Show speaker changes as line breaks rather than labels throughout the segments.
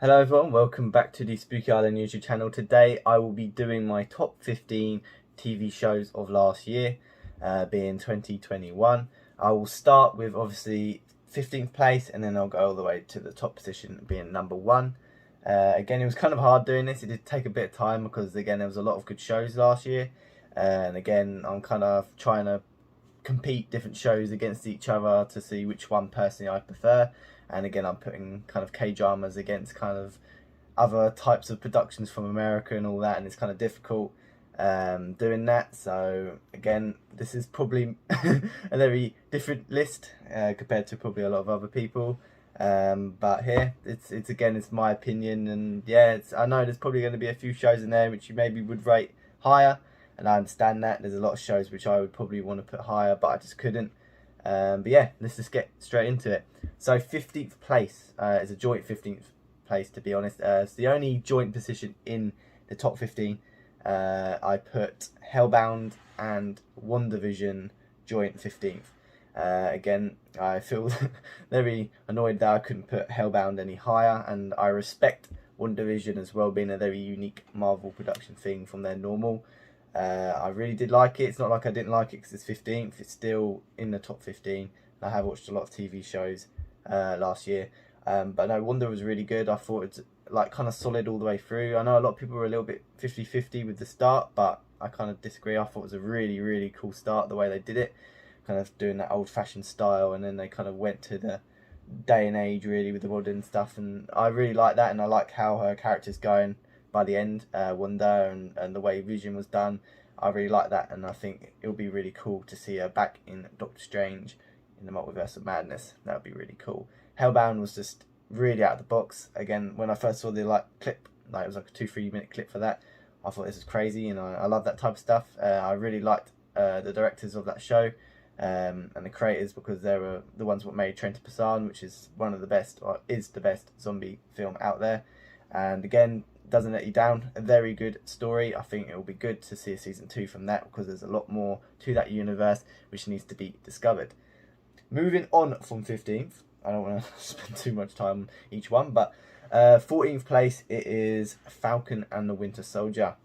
Hello everyone, welcome back to the Spooky Island YouTube channel. Today I will be doing my top 15 TV shows of last year, being 2021. I will start with obviously 15th place and then I'll go all the way to the top position being number 1. Again, it was kind of hard doing this. It did take a bit of time because again there was a lot of good shows last year, and again I'm kind of trying to compete different shows against each other to see which one personally I prefer. And again, I'm putting kind of K-dramas against kind of other types of productions from America and all that, and it's kind of difficult doing that. So again, this is probably a very different list compared to probably a lot of other people. But here, it's my opinion, and yeah, I know there's probably going to be a few shows in there which you maybe would rate higher, and I understand that. There's a lot of shows which I would probably want to put higher, but I just couldn't. But yeah, let's just get straight into it. So 15th place is a joint 15th place, to be honest. It's the only joint position in the top 15. I put Hellbound and WandaVision joint 15th. Again, I feel very annoyed that I couldn't put Hellbound any higher, and I respect WandaVision as well, being a very unique Marvel production thing from their normal. I really did like it. It's not like I didn't like it because it's 15th. It's still in the top 15. I have watched a lot of TV shows last year, but no, Wanda was really good. I thought it's like kind of solid all the way through. I know a lot of people were a little bit 50-50 with the start, but I kind of disagree. I thought it was a really cool start, the way they did it, kind of doing that old-fashioned style, and then they kind of went to the day and age really with the modern stuff, and I really like that, and I like how her character's going by the end, Wanda, and the way Vision was done. I really like that, and I think it'll be really cool to see her back in Doctor Strange in the Multiverse of Madness. That would be really cool. Hellbound was just really out of the box. Again, when I first saw the clip, it was like a 2-3 minute clip for that, I thought this is crazy, and I love that type of stuff. I really liked the directors of that show, and the creators, because they were the ones what made Train to Busan, which is one of the best, or is the best zombie film out there. And again, doesn't let you down. A very good story. I think it will be good to see a season 2 from that, because there's a lot more to that universe which needs to be discovered. Moving on from 15th, I don't want to spend too much time on each one, but 14th place, it is Falcon and the Winter Soldier.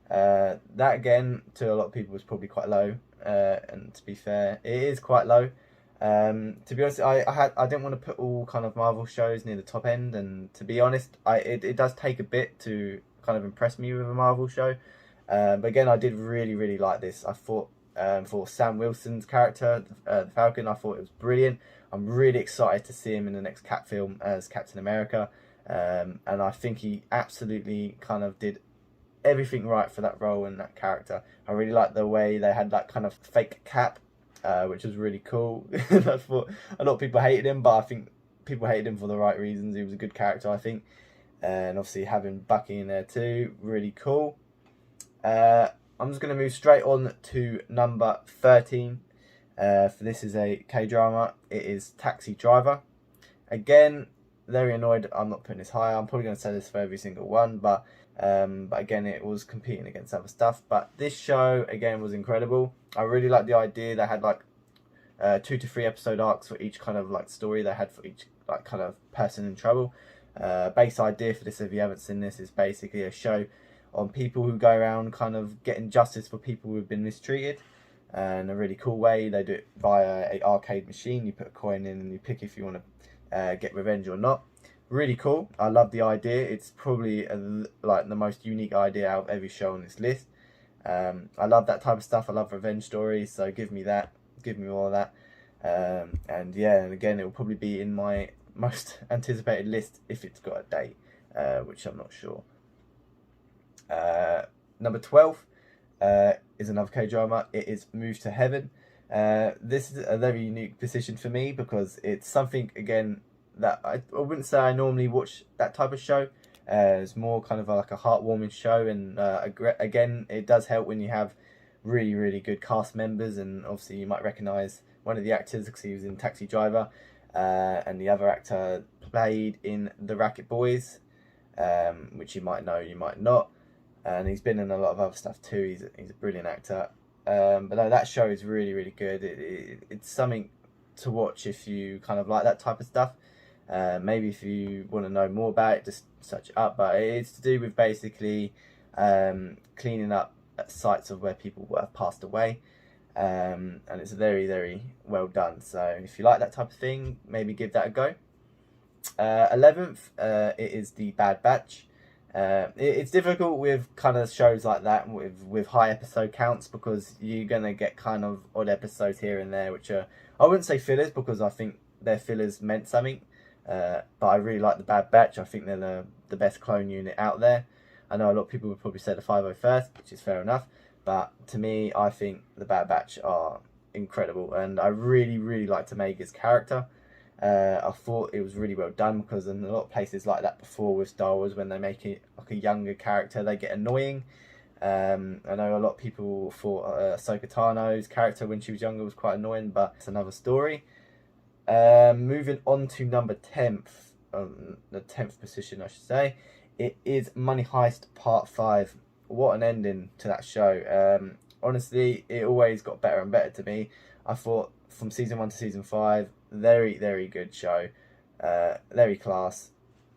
That again, to a lot of people, was probably quite low, and to be fair, it is quite low. To be honest, I didn't want to put all kind of Marvel shows near the top end, and to be honest, it does take a bit to kind of impress me with a Marvel show. But again, I did really like this. I thought for Sam Wilson's character, the Falcon, I thought it was brilliant. I'm really excited to see him in the next Cap film as Captain America, and I think he absolutely kind of did everything right for that role and that character. I really like the way they had that kind of fake cap, which was really cool. I thought a lot of people hated him, but I think people hated him for the right reasons. He was a good character, I think, and obviously having Bucky in there too, really cool. I'm just going to move straight on to number 13. For this is a K-drama. It is Taxi Driver. Again, very annoyed I'm not putting this higher. I'm probably going to say this for every single one, but again, it was competing against other stuff. But this show, again, was incredible. I really liked the idea. They had 2 to 3 episode arcs for each kind of story they had for each kind of person in trouble. Base idea for this, if you haven't seen this, is basically a show on people who go around kind of getting justice for people who've been mistreated. And a really cool way, they do it via an arcade machine. You put a coin in and you pick if you want to get revenge or not. Really cool. I love the idea. It's probably the most unique idea out of every show on this list. I love that type of stuff. I love revenge stories, so give me that. Give me more of that. And yeah, and again, it will probably be in my most anticipated list if it's got a date, which I'm not sure. Number 12 is another K-drama. It is Move to Heaven. This is a very unique position for me because it's something, again, that I wouldn't say I normally watch that type of show. It's more kind of like a heartwarming show, and again, it does help when you have really good cast members, and obviously you might recognise one of the actors because he was in Taxi Driver, and the other actor played in The Racket Boys, which you might know, you might not, and he's been in a lot of other stuff too. He's a brilliant actor. But no, that show is really good. It's something to watch if you kind of like that type of stuff. Maybe if you want to know more about it, just search it up. But it's to do with basically cleaning up sites of where people have passed away. And it's very, very well done. So if you like that type of thing, maybe give that a go. 11th, it is The Bad Batch. It's difficult with kind of shows like that with high episode counts, because you're gonna get kind of odd episodes here and there, which are, I wouldn't say fillers, because I think their fillers meant something. But I really like The Bad Batch. I think they're the best clone unit out there. I know a lot of people would probably say the 501st, which is fair enough. But to me, I think the Bad Batch are incredible, and I really, really liked Omega's character. I thought it was really well done, because in a lot of places like that before with Star Wars, when they make it like a younger character, they get annoying. I know a lot of people thought Ahsoka Tano's character when she was younger was quite annoying, but it's another story. Moving on to number 10th, the 10th position, I should say, it is Money Heist Part 5. What an ending to that show. Honestly, it always got better and better to me. I thought from season 1 to season 5, very, very good show. Very class.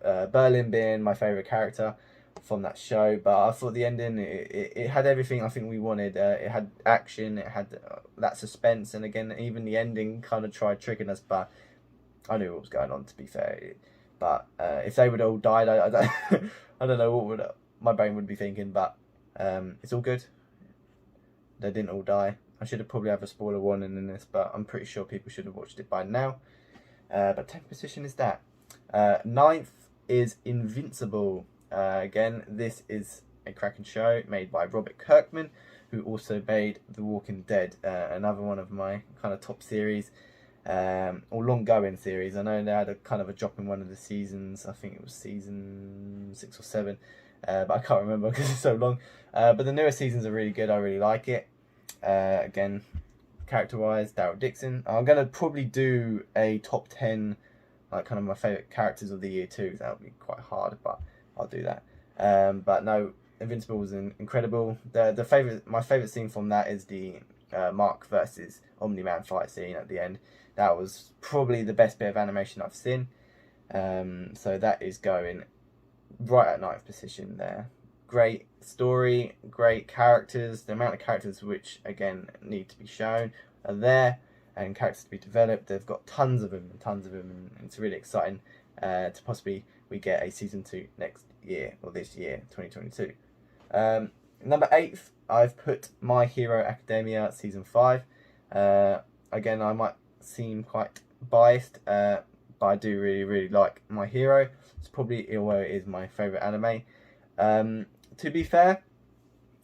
Berlin being my favourite character from that show, but I thought the ending, it had everything I think we wanted. It had action, it had that suspense, and again, even the ending kind of tried tricking us, but I knew what was going on, to be fair. But if they would all died, I don't, I don't know what my brain would be thinking, but it's all good. They didn't all die. I should have probably have a spoiler warning in this, but I'm pretty sure people should have watched it by now. But 10th position is that. 9th is Invincible. Again, this is a cracking show made by Robert Kirkman, who also made The Walking Dead, another one of my kind of top series, or long-going series. I know they had a kind of a drop in one of the seasons. I think it was season 6 or 7, but I can't remember because it's so long. But the newer seasons are really good. I really like it. Again, character-wise, Daryl Dixon. I'm going to probably do a top 10, like kind of my favourite characters of the year too. That would be quite hard, but I'll do that. But no, Invincible was incredible. My favourite scene from that is the Mark versus Omni-Man fight scene at the end. That was probably the best bit of animation I've seen. So that is going right at 9th position there. Great story, great characters. The amount of characters which, again, need to be shown are there, and characters to be developed. They've got tons of them, and it's really exciting to possibly we get a season 2 next year, or this year, 2022. Number 8th, I've put My Hero Academia season 5. Again, I might seem quite biased, but I do really, really like My Hero. It's probably, although it is my favourite anime. To be fair,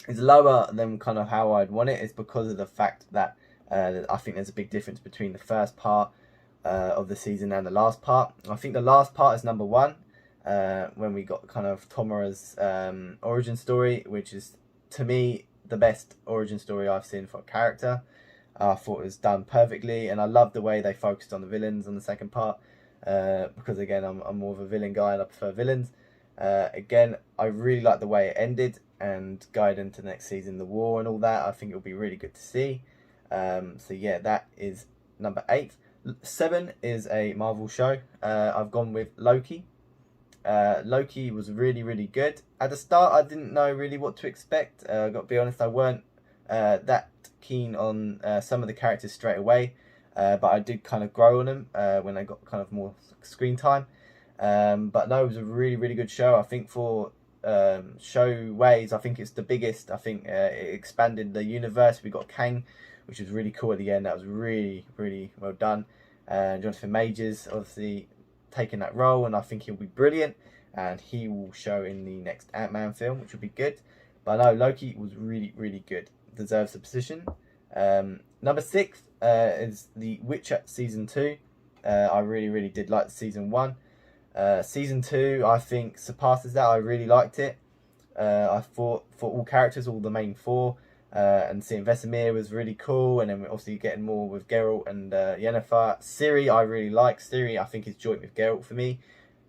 it's lower than kind of how I'd want it. It's because of the fact that I think there's a big difference between the first part of the season and the last part. I think the last part is number 1, when we got kind of Tomura's origin story, which is, to me, the best origin story I've seen for a character. I thought it was done perfectly, and I love the way they focused on the villains on the second part, because again, I'm more of a villain guy and I prefer villains. Again, I really like the way it ended, and going into the next season, the war and all that, I think it'll be really good to see. So yeah, that is number 8. 7 is a Marvel show. I've gone with Loki. Loki was really, really good. At the start, I didn't know really what to expect. I've got to be honest, I weren't that keen on some of the characters straight away, but I did kind of grow on them when I got kind of more screen time. But no, it was a really, really good show. I think for show ways, I think it's the biggest. I think it expanded the universe. We got Kang, which was really cool at the end. That was really, really well done. Jonathan Majors obviously taking that role, and I think he'll be brilliant, and he will show in the next Ant-Man film, which will be good. But no, Loki was really, really good. Deserves the position. Number 6 is The Witcher season 2. I really, really did like season 1. Season 2, I think, surpasses that. I really liked it. I thought for all characters, all the main 4, and seeing Vesemir was really cool, and then we're obviously getting more with Geralt and Yennefer. Ciri, I really like. Ciri, I think, is joint with Geralt for me.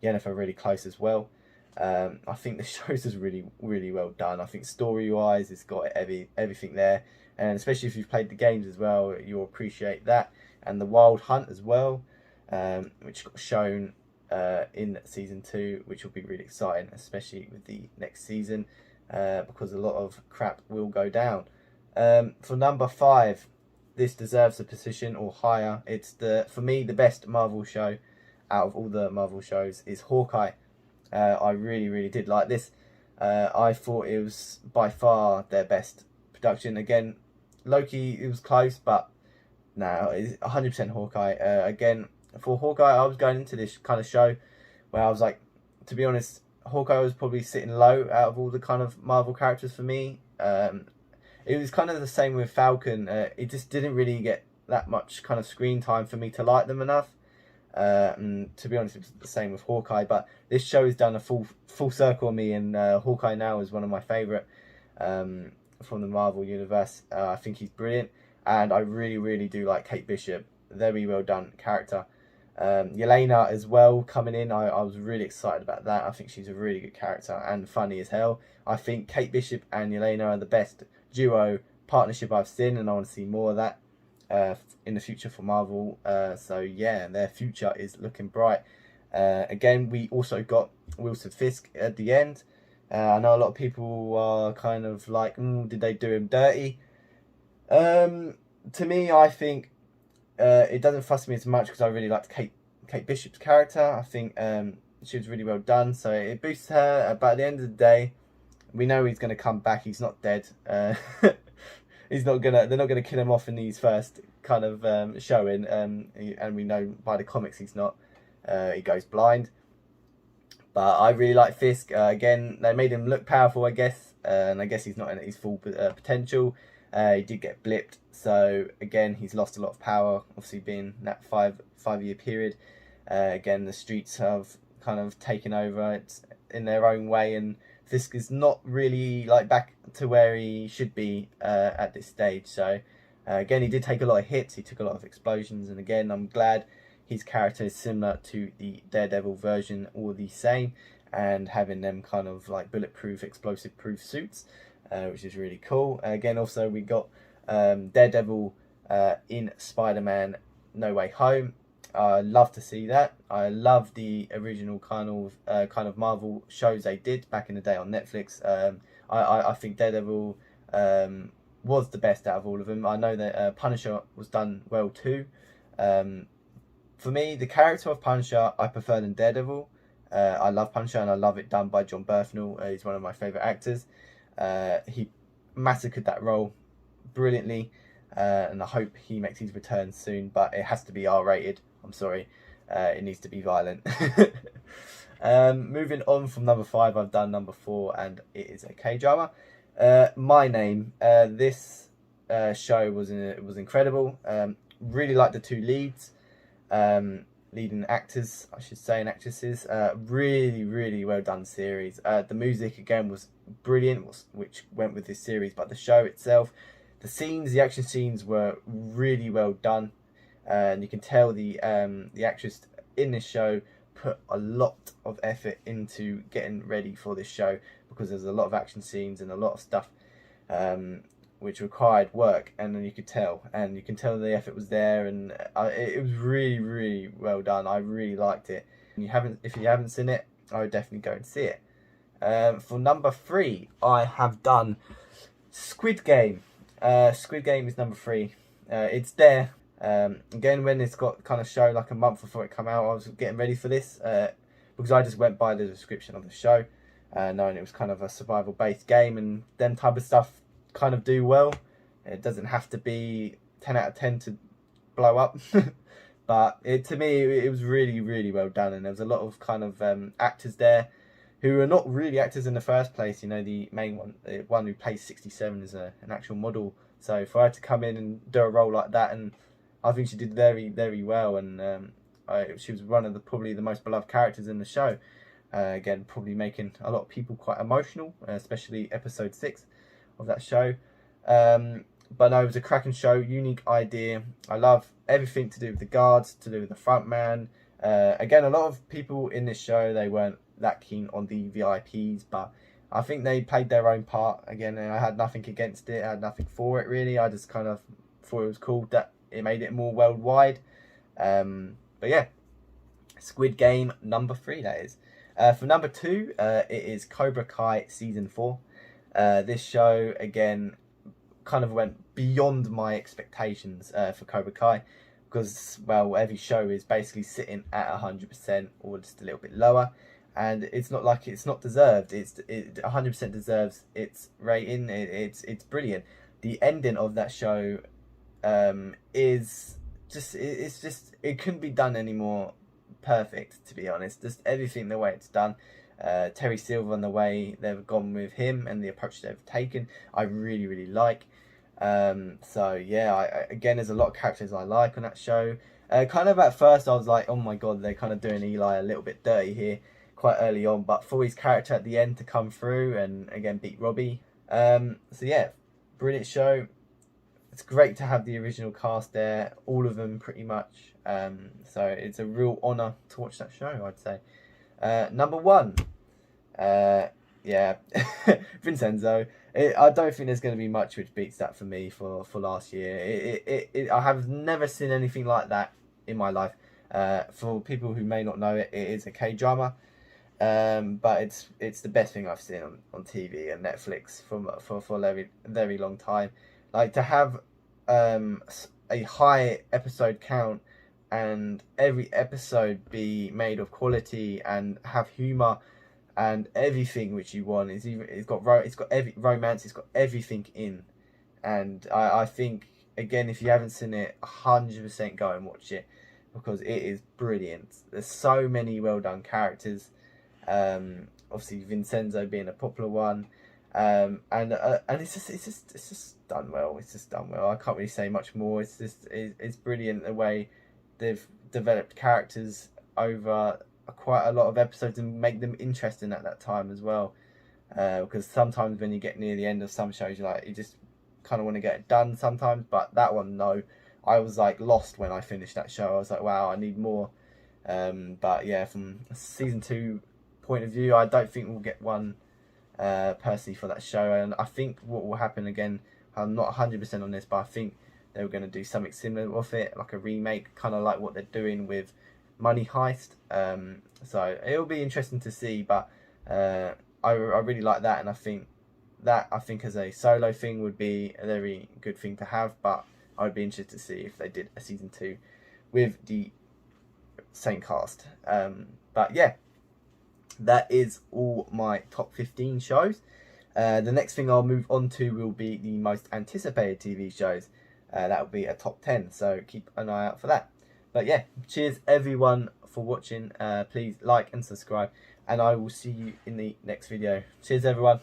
Yennefer really close as well. I think the shows is really, really well done. I think story-wise, it's got everything there, and especially if you've played the games as well, you'll appreciate that. And the Wild Hunt as well, which got shown in season 2, which will be really exciting, especially with the next season, because a lot of crap will go down. For number 5, this deserves a position or higher. It's for me the best Marvel show out of all the Marvel shows is Hawkeye. I really did like this. I thought it was by far their best production. Again, Loki, it was close, but no, it's 100% Hawkeye. Again, for Hawkeye, I was going into this kind of show where I was like, to be honest, Hawkeye was probably sitting low out of all the kind of Marvel characters for me. It was kind of the same with Falcon. It just didn't really get that much kind of screen time for me to like them enough. And to be honest, it's the same with Hawkeye. But this show has done a full circle on me, and Hawkeye now is one of my favourite from the Marvel universe. I think he's brilliant, and I really do like Kate Bishop. Very well done character. Yelena as well coming in. I was really excited about that. I think she's a really good character and funny as hell. I think Kate Bishop and Yelena are the best duo partnership I've seen, and I want to see more of that in the future for Marvel. So yeah, their future is looking bright. Again, we also got Wilson Fisk at the end. I know a lot of people are kind of like, did they do him dirty? To me, I think it doesn't fuss me as much because I really liked Kate Bishop's character. I think she was really well done, so it boosts her. But at the end of the day, we know he's going to come back. He's not dead. They're not gonna kill him off in these first kind of showing. And we know by the comics he's not. He goes blind. But I really like Fisk. Again, they made him look powerful, I guess, and I guess he's not in his full potential. He did get blipped, so again he's lost a lot of power. Obviously, being that five-year period. Again, the streets have kind of taken over. It's in their own way, and Fisk is not really like back to where he should be at this stage. So again, he did take a lot of hits. He took a lot of explosions, and again, I'm glad his character is similar to the Daredevil version, or the same, and having them kind of like bulletproof, explosive-proof suits, which is really cool. Again, also we got Daredevil in Spider-Man No Way Home. I love to see that. I love the original kind of Marvel shows they did back in the day on Netflix. I think Daredevil was the best out of all of them. I know that Punisher was done well too. For me, the character of Punisher, I prefer than Daredevil. I love Punisher, and I love it done by John Bernthal. He's one of my favourite actors. He massacred that role brilliantly, and I hope he makes his return soon, but it has to be R-rated. I'm sorry. It needs to be violent. Moving on from number 5, I've done number 4, and it is a K-drama. My Name. This show was incredible. Really liked the 2 leads. Leading actors, I should say, and actresses. Really well done series. The music again was brilliant, which went with this series, but the show itself, the action scenes were really well done, and you can tell the actress in this show put a lot of effort into getting ready for this show, because there's a lot of action scenes and a lot of stuff which required work, and then you could tell the effort was there, and it was really well done. I really liked it. If you haven't seen it, I would definitely go and see it. For number 3, I have done Squid Game. Squid Game is number 3. It's there. Again, when it's got kind of show like a month before it come out, I was getting ready for this because I just went by the description of the show, knowing it was kind of a survival based game, and them type of stuff kind of do well. It doesn't have to be 10 out of 10 to blow up. But to me, it was really well done, and there was a lot of kind of actors there who are not really actors in the first place. You know, the main one, the one who plays 67, is an actual model. So for her to come in and do a role like that, and I think she did very well, and she was one of probably the most beloved characters in the show. Again, probably making a lot of people quite emotional, especially episode 6 of that show. But no, it was a cracking show, unique idea. I love everything to do with the guards, to do with the front man. Again, a lot of people in this show, they weren't that keen on the VIPs, but I think they played their own part. Again, I had nothing against it, I had nothing for it really. I just kind of thought it was cool that it made it more worldwide. But yeah, Squid Game number 3, that is. For number 2, it is Cobra Kai Season 4. This show, again, kind of went beyond my expectations for Cobra Kai, because, well, every show is basically sitting at 100% or just a little bit lower, and it's not like it's not deserved. It 100% deserves its rating. It's brilliant. The ending of that show is just, it couldn't be done any more perfect, to be honest. Just everything, the way it's done. Terry Silver and the way they've gone with him and the approach they've taken, I really like. So yeah, again, there's a lot of characters I like on that show. Kind of at first I was like, oh my god, they're kind of doing Eli a little bit dirty here quite early on, but for his character at the end to come through and again beat Robbie, so yeah, brilliant show. It's great to have the original cast there, all of them pretty much. So it's a real honour to watch that show, I'd say. Number 1, yeah, Vincenzo. I don't think there's going to be much which beats that for me for last year. I have never seen anything like that in my life. For people who may not know it, it is a K-drama, but it's the best thing I've seen on TV and Netflix for a very long time. Like, to have a high episode count and every episode be made of quality and have humour and everything which you want. It's got every romance, it's got everything in. And I think, again, if you haven't seen it, 100% go and watch it, because it is brilliant. There's so many well done characters. Obviously Vincenzo being a popular one. And it's just done well. It's just done well. I can't really say much more. It's brilliant the way they've developed characters over quite a lot of episodes and make them interesting at that time as well. Because sometimes when you get near the end of some shows, you just kind of want to get it done sometimes. But that one, no, I was like lost when I finished that show. I was like, wow, I need more. But yeah, from a season 2 point of view, I don't think we'll get one personally for that show. And I think what will happen, again, I'm not 100% on this, but I think they were going to do something similar with it, like a remake, kind of like what they're doing with Money Heist. So it'll be interesting to see, but I really like that, and I think as a solo thing would be a very good thing to have, but I would be interested to see if they did a season 2 with the same cast. But yeah, that is all my top 15 shows. The next thing I'll move on to will be the most anticipated TV shows. That will be a top 10, so keep an eye out for that. But yeah, cheers everyone for watching. Please like and subscribe, and I will see you in the next video. Cheers everyone.